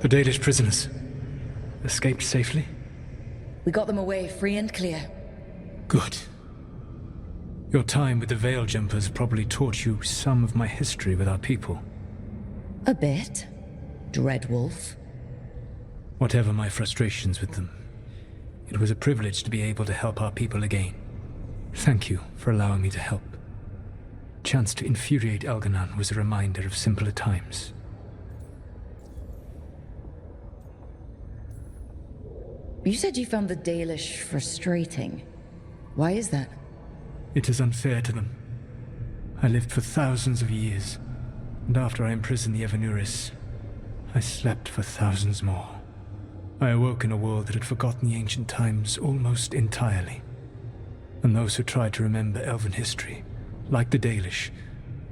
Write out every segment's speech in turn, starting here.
The Dalish prisoners escaped safely? We got them away free and clear. Good. Your time with the Veil Jumpers probably taught you some of my history with our people. A bit. Dreadwolf. Whatever my frustrations with them, it was a privilege to be able to help our people again. Thank you for allowing me to help. Chance to infuriate Elganon was a reminder of simpler times. You said you found the Dalish frustrating. Why is that? It is unfair to them. I lived for thousands of years, and after I imprisoned the Evanuris, I slept for thousands more. I awoke in a world that had forgotten the ancient times almost entirely. And those who tried to remember Elven history, like the Dalish,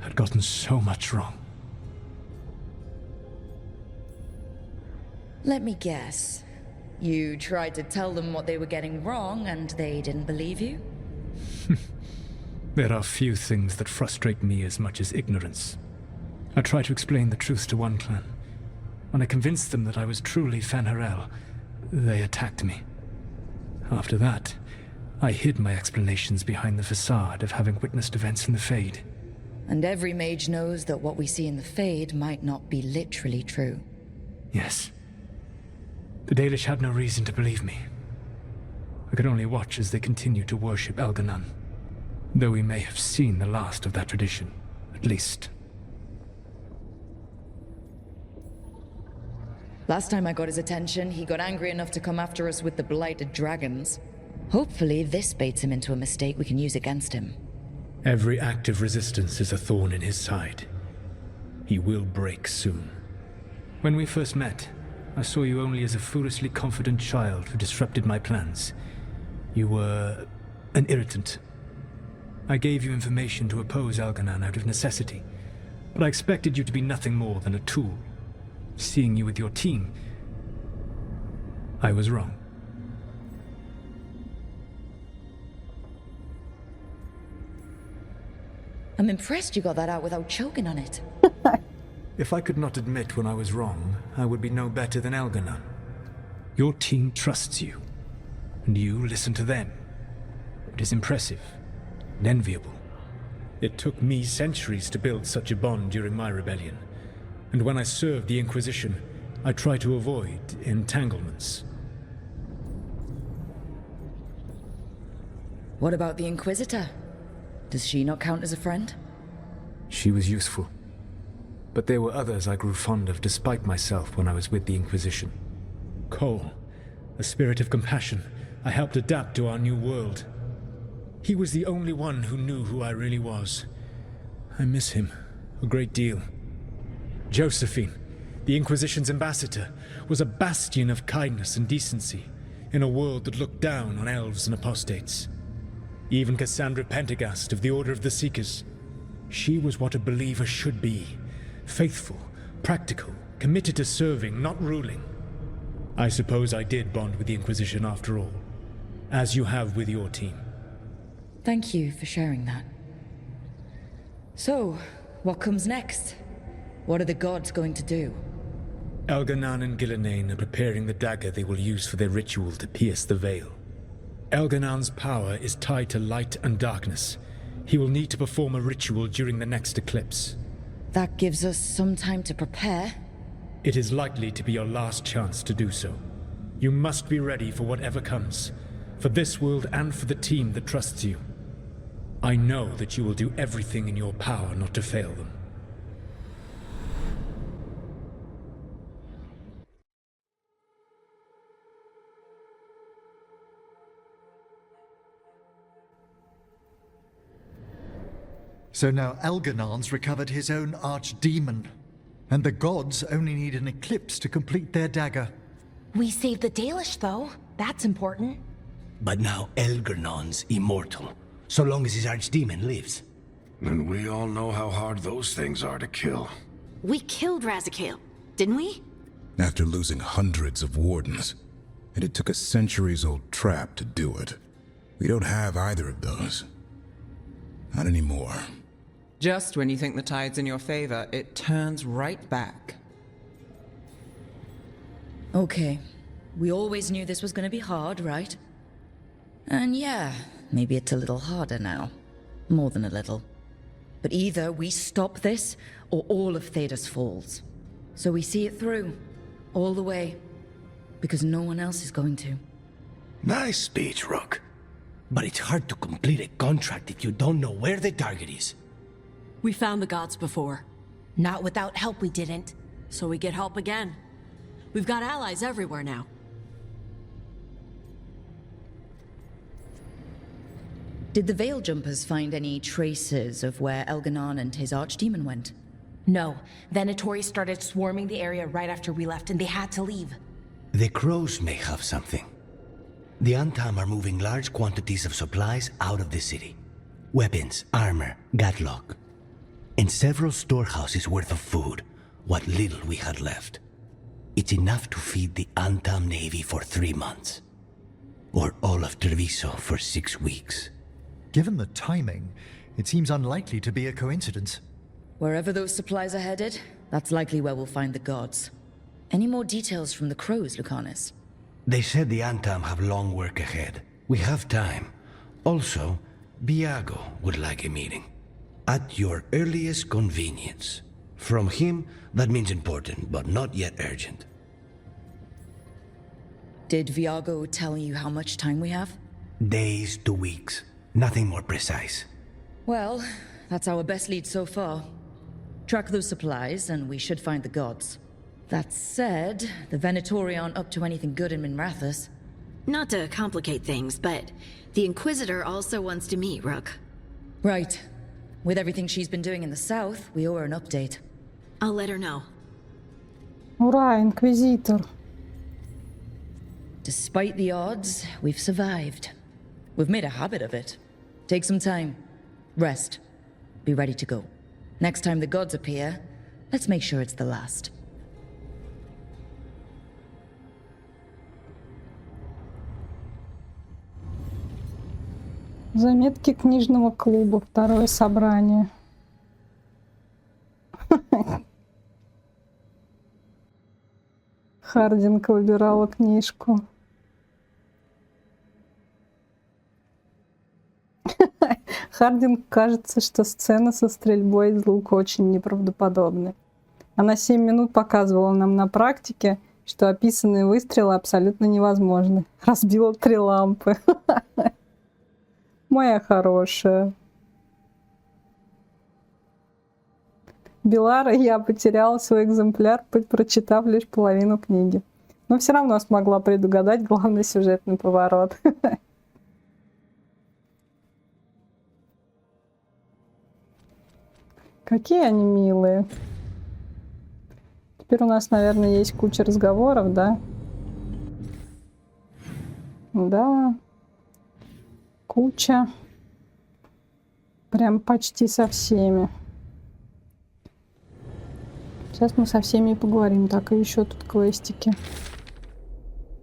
had gotten so much wrong. Let me guess. You tried to tell them what they were getting wrong, and they didn't believe you? There are few things that frustrate me as much as ignorance. I tried to explain the truth to one clan. When I convinced them that I was truly Fen'Harel, they attacked me. After that, I hid my explanations behind the facade of having witnessed events in the Fade. And every mage knows that what we see in the Fade might not be literally true. Yes. The Dalish had no reason to believe me. I could only watch as they continued to worship Elganon, though we may have seen the last of that tradition, at least. Last time I got his attention, he got angry enough to come after us with the blighted dragons. Hopefully this baits him into a mistake we can use against him. Every act of resistance is a thorn in his side. He will break soon. When we first met, I saw you only as a foolishly confident child who disrupted my plans. You were an irritant. I gave you information to oppose Elganon out of necessity, but I expected you to be nothing more than a tool. Seeing you with your team, I was wrong. I'm impressed you got that out without choking on it. If I could not admit when I was wrong, I would be no better than Elganon. Your team trusts you, and you listen to them. It is impressive and enviable. It took me centuries to build such a bond during my rebellion. And when I served the Inquisition, I tried to avoid entanglements. What about the Inquisitor? Does she not count as a friend? She was useful. But there were others I grew fond of despite myself when I was with the Inquisition. Cole, a spirit of compassion, I helped adapt to our new world. He was the only one who knew who I really was. I miss him a great deal. Josephine, the Inquisition's ambassador, was a bastion of kindness and decency in a world that looked down on elves and apostates. Even Cassandra Pendergast of the Order of the Seekers. She was what a believer should be. Faithful, practical, committed to serving, not ruling. I suppose I did bond with the Inquisition after all, as you have with your team. Thank you for sharing that. So, what comes next? What are the gods going to do? Elganon and Gillenane are preparing the dagger they will use for their ritual to pierce the veil. Elganon's power is tied to light and darkness. He will need to perform a ritual during the next eclipse. That gives us some time to prepare. It is likely to be your last chance to do so. You must be ready for whatever comes, for this world and for the team that trusts you. I know that you will do everything in your power not to fail them. So now Elganon's recovered his own archdemon, and the gods only need an eclipse to complete their dagger. We saved the Dalish, though. That's important. But now Elganon's immortal, so long as his archdemon lives. And we all know how hard those things are to kill. We killed Razikale, didn't we? After losing hundreds of wardens, and it took a centuries-old trap to do it. We don't have either of those. Not anymore. Just when you think the tide's in your favor, it turns right back. Okay. We always knew this was gonna be hard, right? And yeah, maybe it's a little harder now. More than a little. But either we stop this, or all of Thedas falls. So we see it through. All the way. Because no one else is going to. Nice speech, Rook. But it's hard to complete a contract if you don't know where the target is. We found the gods before, Not without help, we didn't. so we get help again. We've got allies everywhere now. Did the Veil Jumpers find any traces of where Elganon and his archdemon went? No. Venatori started swarming the area right after we left, and they had to leave. The crows may have something. The Antam are moving large quantities of supplies out of the city. Weapons, armor, gatlock. And several storehouses worth of food, what little we had left. It's enough to feed the Antam Navy for 3 months. Or all of Treviso for 6 weeks. Given the timing, it seems unlikely to be a coincidence. Wherever those supplies are headed, that's likely where we'll find the gods. Any more details from the crows, Lucanus? They said the Antam have long work ahead. We have time. Also, Viago would like a meeting. At your earliest convenience. From him, that means important, but not yet urgent. Did Viago tell you how much time we have? Days to weeks. Nothing more precise. Well, that's our best lead so far. Track those supplies, and we should find the gods. That said, the Venatori aren't up to anything good in Minrathous. Not to complicate things, but the Inquisitor also wants to meet Rook. Right. With everything she's been doing in the south, we owe her an update. I'll let her know. Ура, Инквизитор. Despite the odds, we've survived. We've made a habit of it. Take some time. Rest. Be ready to go. Next time the gods appear, let's make sure it's the last. Заметки книжного клуба. Второе собрание. Хардинг выбирала книжку. Хардинг кажется, что сцена со стрельбой из лука очень неправдоподобная. Она 7 минут показывала нам на практике, что описанные выстрелы абсолютно невозможны. Разбила 3 лампы. Моя хорошая. Белара, я потеряла свой экземпляр, прочитав лишь половину книги. Но все равно смогла предугадать главный сюжетный поворот. Какие они милые. Теперь у нас, наверное, есть куча разговоров, да? Да. Куча. Прям почти со всеми. Сейчас мы со всеми и поговорим. Так, и еще тут квестики.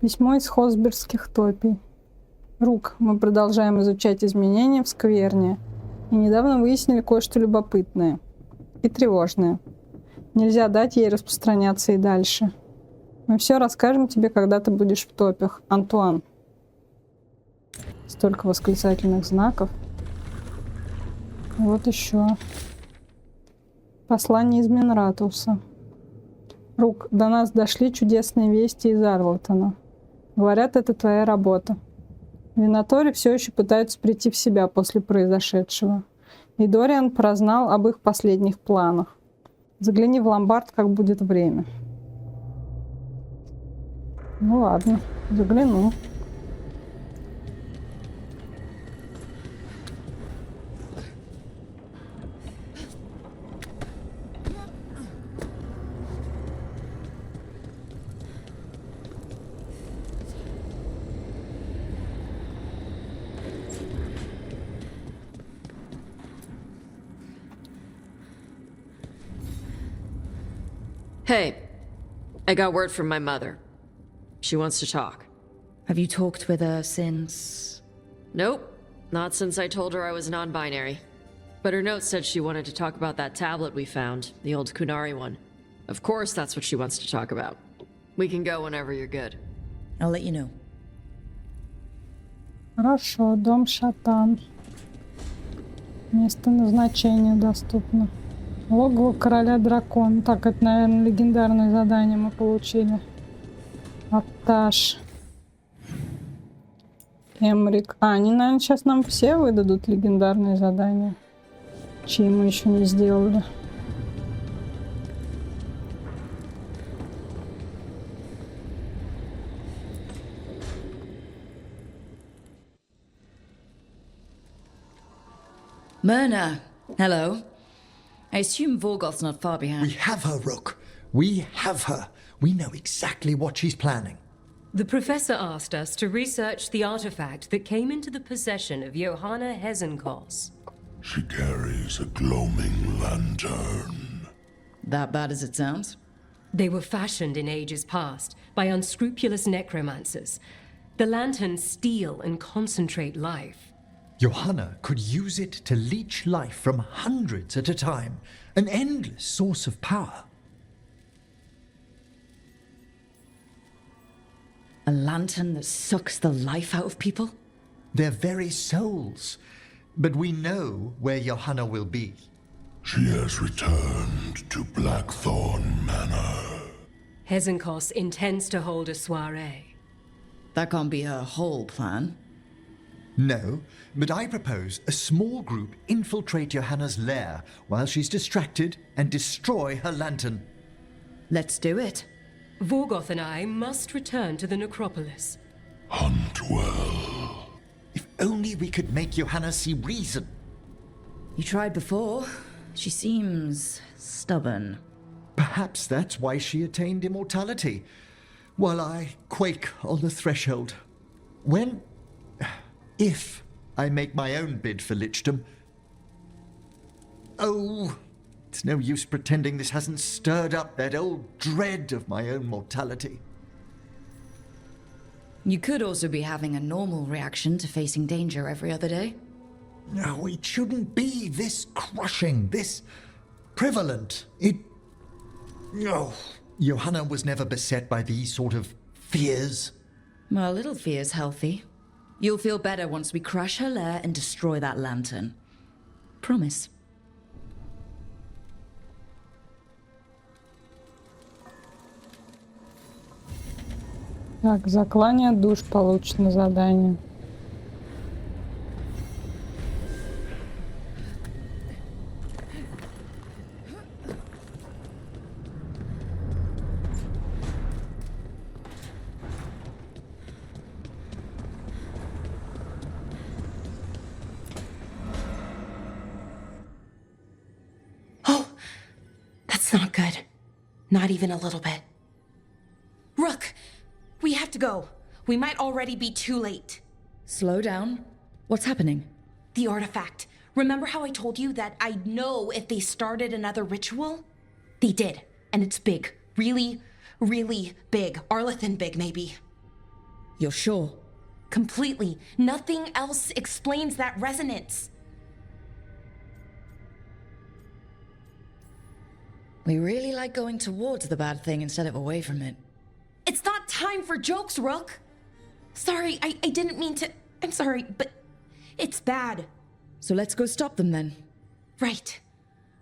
Письмо из Хосбергских топий. Рук. Мы продолжаем изучать изменения в скверне. И недавно выяснили кое-что любопытное. И тревожное. Нельзя дать ей распространяться и дальше. Мы все расскажем тебе, когда ты будешь в топях. Антуан. Столько восклицательных знаков. И вот еще. Послание из Минратуса. Рук, до нас дошли чудесные вести из Арлтона. Говорят, это твоя работа. Винатори все еще пытаются прийти в себя после произошедшего. И Дориан прознал об их последних планах. Загляни в ломбард, как будет время. Ну ладно, загляну. Hey, I got word from my mother. She wants to talk. Have you talked with her since? Nope, not since I told her I was non-binary. But her note said she wanted to talk about that tablet we found, the old Kunari one. Of course that's what she wants to talk about. We can go whenever you're good. I'll let you know. Хорошо, дом Шатан. Место назначения доступно. Логово короля дракона. Так, это, наверное, легендарное задание мы получили. Оттаж. Эмрик. Они, наверное, сейчас нам все выдадут легендарные задания. Чьи мы еще не сделали. Myrna, hello. I assume Vorgoth's not far behind. We have her, Rook. We have her. We know exactly what she's planning. The professor asked us to research the artifact that came into the possession of Johanna Hezenkos. She carries a gloaming lantern. That bad as it sounds? They were fashioned in ages past by unscrupulous necromancers. The lanterns steal and concentrate life. Johanna could use it to leech life from hundreds at a time. An endless source of power. A lantern that sucks the life out of people? Their very souls. But we know where Johanna will be. She has returned to Blackthorn Manor. Hezenkos intends to hold a soiree. That can't be her whole plan. No, but I propose a small group infiltrate Johanna's lair while she's distracted and destroy her lantern. Let's do it. Vorgoth and I must return to the necropolis. Hunt well. If only we could make Johanna see reason. You tried before. She seems stubborn. Perhaps that's why she attained immortality, while I quake on the threshold. If I make my own bid for lichdom. Oh, it's no use pretending this hasn't stirred up that old dread of my own mortality. You could also be having a normal reaction to facing danger every other day. No, it shouldn't be this crushing, this prevalent. No. Johanna was never beset by these sort of fears. Well, a little fear's healthy. You'll feel better once we crash her lair and destroy that lantern. Promise. Так, заклание душ получено задание. Not good. Not even a little bit. Rook, we have to go. We might already be too late. Slow down. What's happening? The artifact. Remember how I told you that I'd know if they started another ritual? They did, and it's big. Really, really big. Arlathan big, maybe. You're sure? Completely. Nothing else explains that resonance. We really like going towards the bad thing instead of away from it. It's not time for jokes, Rook. Sorry, I didn't mean to... I'm sorry, but it's bad. So let's go stop them then. Right.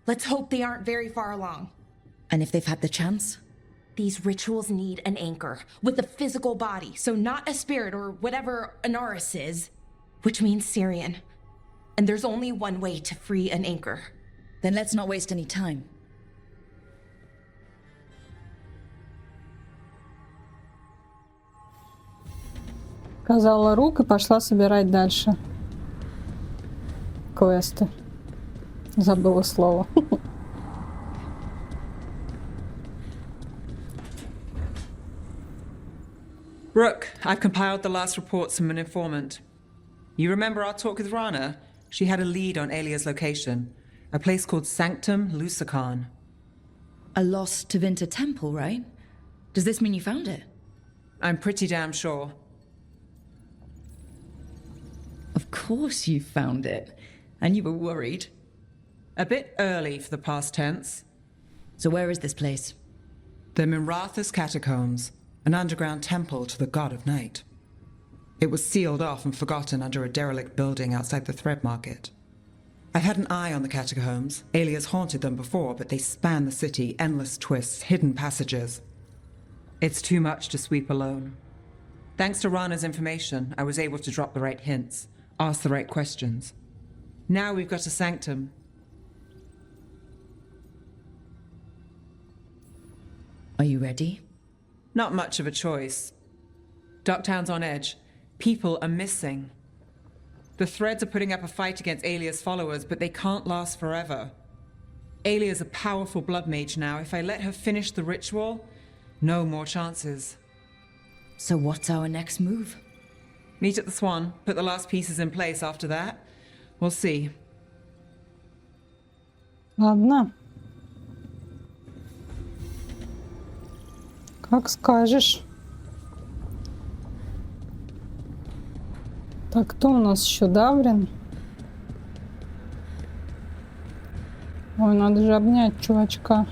Let's hope they aren't very far along. And if they've had the chance? These rituals need an anchor with a physical body, so not a spirit or whatever Anaris is, which means Syrian. And there's only one way to free an anchor. Then let's not waste any time. Сказала Рук и пошла собирать дальше квесты. Забыла слово. Rook, I've compiled the last reports from an informant. You remember our talk with Rana? She had a lead on Alia's location, a place called Sanctum Lucican. A lost Tevinter temple, right? Does this mean you found it? I'm pretty damn sure. Of course you found it. And you were worried. A bit early for the past tense. So where is this place? The Mirathas Catacombs. an underground temple to the god of night. It was sealed off and forgotten under a derelict building outside the Thread Market. I've had an eye on the catacombs. Alias haunted them before, but they span the city, endless twists, hidden passages. It's too much to sweep alone. Thanks to Rana's information, I was able to drop the right hints, ask the right questions. Now we've got a sanctum. Are you ready? Not much of a choice. Ducktown's on edge. People are missing. The Threads are putting up a fight against Alia's followers, but they can't last forever. Alia's a powerful blood mage now. If I let her finish the ritual, no more chances. So what's our next move? Meet at the Swan, put the last pieces in place after that. We'll see. Ладно. Как скажешь. Так, кто у нас еще? Даврин? Ой, надо же обнять чувачка.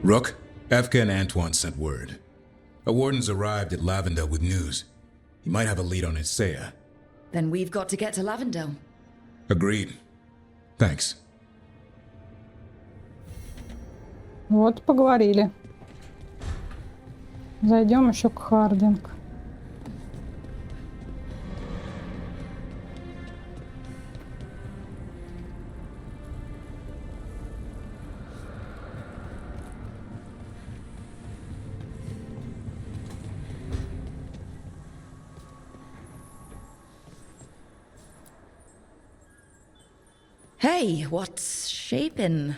Rook, Efka and Antoine sent word. A warden's arrived at Lavendel with news. He might have a lead on Isaiah. Then we've got to get to Lavendel. Agreed. Thanks. Вот, поговорили. Зайдем еще к Хардинг. Hey, what's shaping?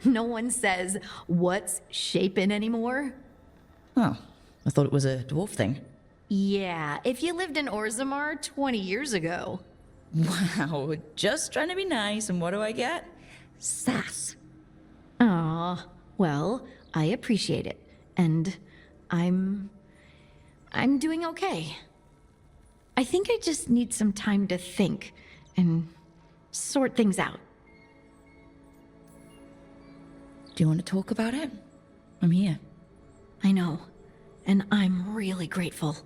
No one says, what's shaping anymore? Oh, I thought it was a dwarf thing. Yeah, if you lived in Orzammar 20 years ago. Wow, just trying to be nice, and what do I get? Sass. Aw, well, I appreciate it. And I'm doing okay. I think I just need some time to think and sort things out. Do you want to talk about it? I'm here. I know, and I'm really grateful.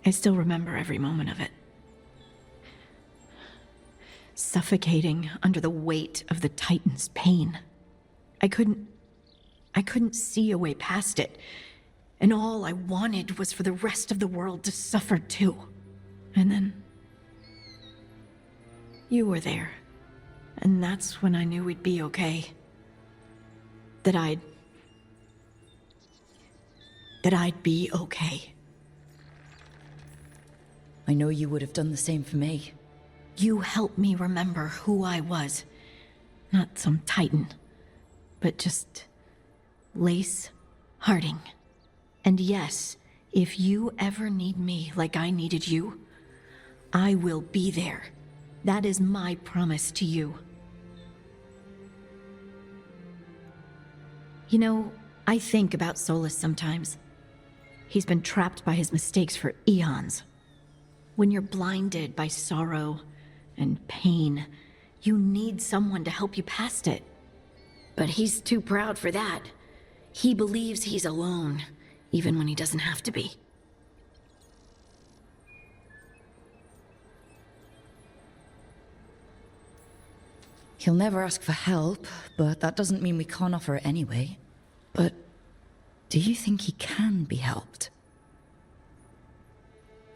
I still remember every moment of it. Suffocating under the weight of the Titan's pain. I couldn't see a way past it, and all I wanted was for the rest of the world to suffer too. And then you were there, and that's when I knew we'd be okay. That I'd be okay. I know you would have done the same for me. You helped me remember who I was. Not some Titan, but just Lace Harding. And yes, if you ever need me like I needed you, I will be there. That is my promise to you. You know, I think about Solus sometimes. He's been trapped by his mistakes for eons. When you're blinded by sorrow and pain, you need someone to help you past it. But he's too proud for that. He believes he's alone, even when he doesn't have to be. He'll never ask for help, but that doesn't mean we can't offer it anyway. But do you think he can be helped?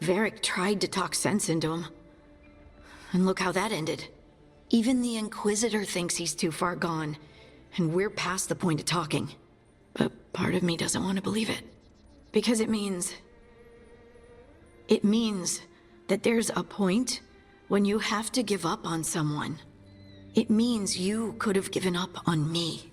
Varric tried to talk sense into him. And look how that ended. Even the Inquisitor thinks he's too far gone, and we're past the point of talking. But part of me doesn't want to believe it. Because it means that there's a point when you have to give up on someone. It means you could have given up on me.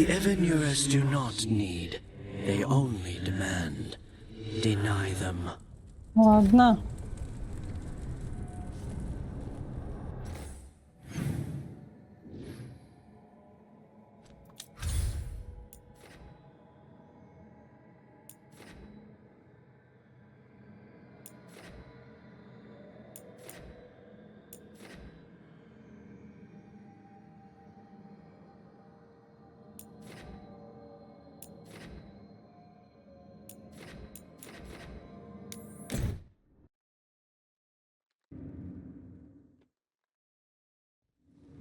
The Evanurers do not need. They only demand. Deny them. Ладно.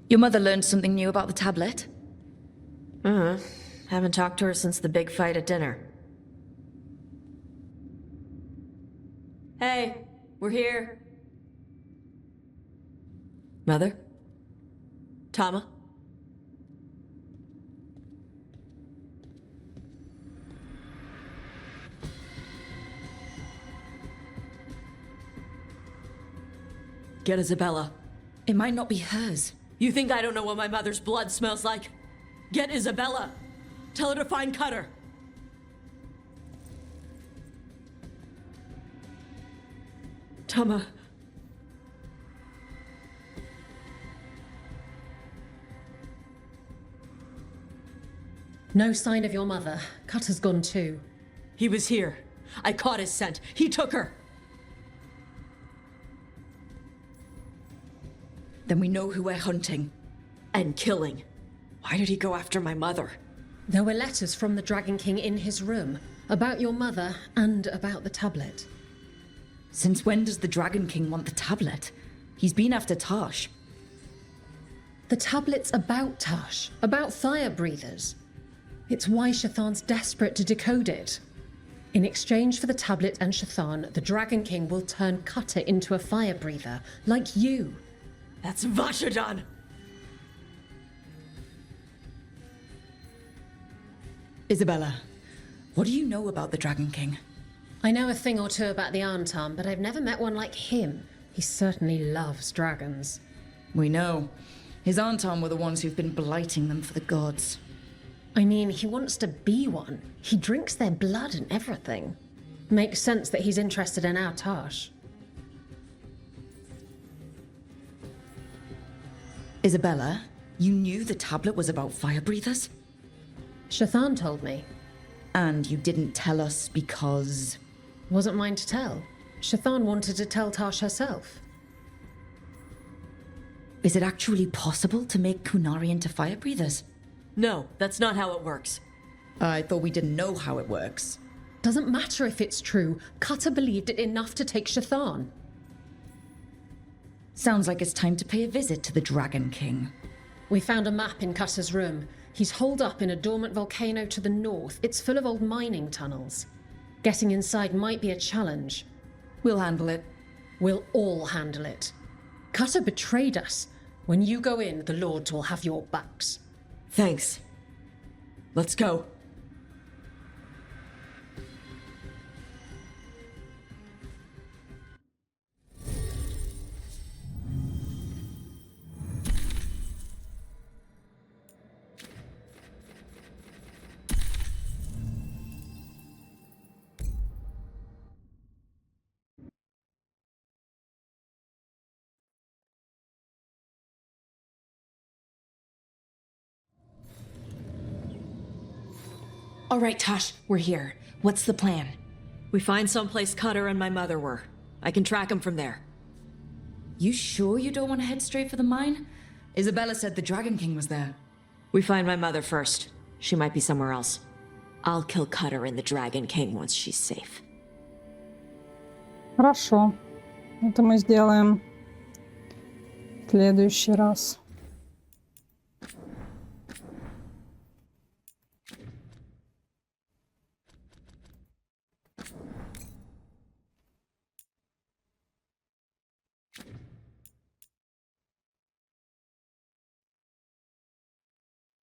Your mother learned something new about the tablet? Haven't talked to her since the big fight at dinner. Hey, we're here. Mother? Tama? Get Isabella. It might not be hers. You think I don't know what my mother's blood smells like? Get Isabella. Tell her to find Cutter. Tama. No sign of your mother. Cutter's gone too. He was here. I caught his scent. He took her. Then we know who we're hunting. And killing. Why did he go after my mother? There were letters from the Dragon King in his room about your mother and about the tablet. Since when does the Dragon King want the tablet? He's been after Tash. The tablet's about Tash, about fire breathers. It's why Shathan's desperate to decode it. In exchange for the tablet and Shathan, the Dragon King will turn Cutter into a fire breather, like you. That's Vashadan! Isabella, what do you know about the Dragon King? I know a thing or two about the Antam, but I've never met one like him. He certainly loves dragons. We know. His Antam were the ones who've been blighting them for the gods. I mean, he wants to be one. He drinks their blood and everything. Makes sense that he's interested in our Tash. Isabella, you knew the tablet was about fire breathers? Shathan told me. And you didn't tell us because... Wasn't mine to tell. Shathan wanted to tell Tash herself. Is it actually possible to make Kunari into fire breathers? No, that's not how it works. I thought we didn't know how it works. Doesn't matter if it's true. Cutter believed it enough to take Shathan. Sounds like it's time to pay a visit to the Dragon King. We found a map in Cutter's room. He's holed up in a dormant volcano to the north. It's full of old mining tunnels. Getting inside might be a challenge. We'll handle it. We'll all handle it. Cutter betrayed us. When you go in, the Lords will have your backs. Thanks. Let's go. All right, Tash, we're here. What's the plan? We find someplace Cutter and my mother were. I can track them from there. You sure you don't want to head straight for the mine? Isabella said the Dragon King was there. We find my mother first. She might be somewhere else. I'll kill Cutter and the Dragon King once she's safe. Хорошо. Это мы сделаем в следующий раз.